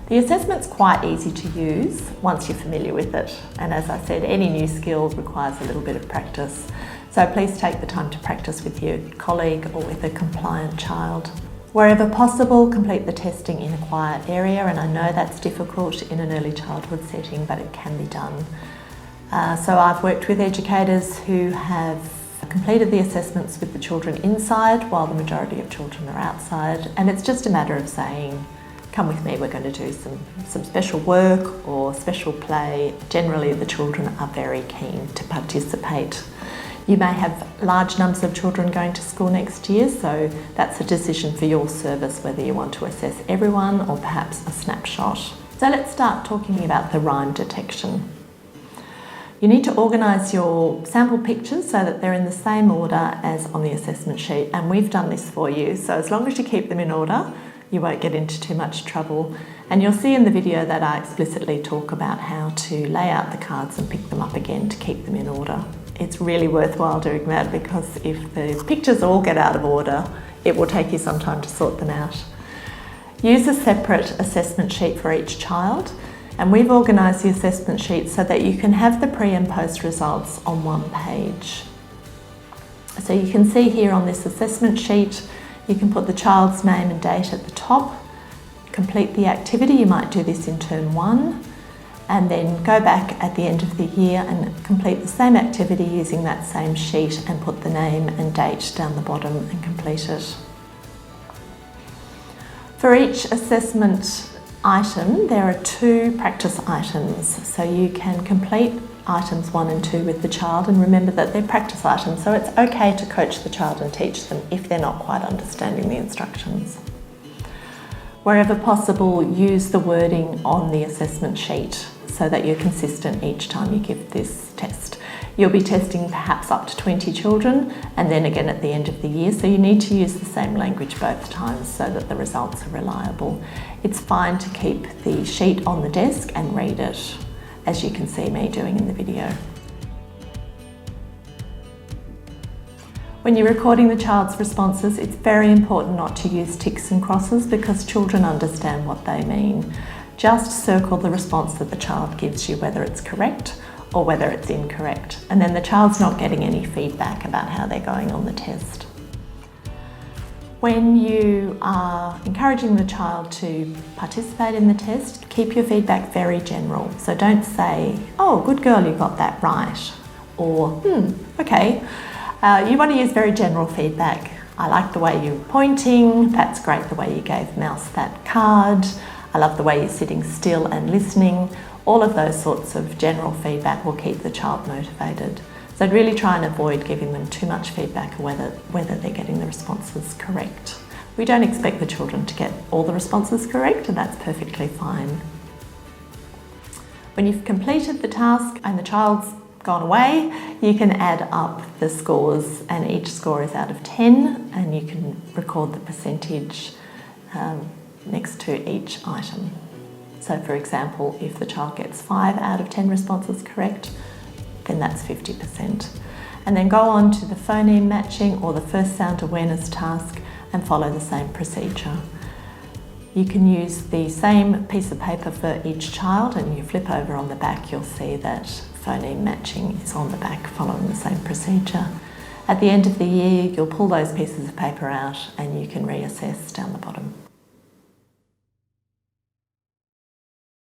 The assessment's quite easy to use once you're familiar with it, and as I said, any new skill requires a little bit of practice. So please take the time to practice with your colleague or with a compliant child. Wherever possible, complete the testing in a quiet area, and I know that's difficult in an early childhood setting, but it can be done. So I've worked with educators who have completed the assessments with the children inside while the majority of children are outside, and it's just a matter of saying, come with me, we're going to do some special work or special play. Generally the children are very keen to participate. You may have large numbers of children going to school next year, so that's a decision for your service whether you want to assess everyone or perhaps a snapshot. So let's start talking about the rhyme detection. You need to organise your sample pictures so that they're in the same order as on the assessment sheet, and we've done this for you, so as long as you keep them in order, you won't get into too much trouble. And you'll see in the video that I explicitly talk about how to lay out the cards and pick them up again to keep them in order. It's really worthwhile doing that because if the pictures all get out of order, it will take you some time to sort them out. Use a separate assessment sheet for each child, and we've organised the assessment sheet so that you can have the pre and post results on one page. So you can see here on this assessment sheet, you can put the child's name and date at the top, complete the activity, you might do this in term 1, and then go back at the end of the year and complete the same activity using that same sheet and put the name and date down the bottom and complete it. For each assessment item, there are 2 practice items, so you can complete items 1 and 2 with the child, and remember that they're practice items, so it's okay to coach the child and teach them if they're not quite understanding the instructions. Wherever possible, use the wording on the assessment sheet so that you're consistent each time you give this test. You'll be testing perhaps up to 20 children and then again at the end of the year, so you need to use the same language both times so that the results are reliable. It's fine to keep the sheet on the desk and read it, as you can see me doing in the video. When you're recording the child's responses, it's very important not to use ticks and crosses because children understand what they mean. Just circle the response that the child gives you, whether it's correct or whether it's incorrect, and then the child's not getting any feedback about how they're going on the test. When you are encouraging the child to participate in the test, keep your feedback very general. So don't say, oh, good girl, you got that right, or okay. You want to use very general feedback. I like the way you're pointing, that's great the way you gave Mouse that card, I love the way you're sitting still and listening. All of those sorts of general feedback will keep the child motivated. So I'd really try and avoid giving them too much feedback on whether they're getting the responses correct. We don't expect the children to get all the responses correct, and that's perfectly fine. When you've completed the task and the child's gone away, you can add up the scores, and each score is out of 10, and you can record the percentage next to each item. So for example, if the child gets 5 out of 10 responses correct, then that's 50%. And then go on to the phoneme matching or the first sound awareness task and follow the same procedure. You can use the same piece of paper for each child, and you flip over on the back, you'll see that phoneme matching is on the back following the same procedure. At the end of the year, you'll pull those pieces of paper out and you can reassess down the bottom.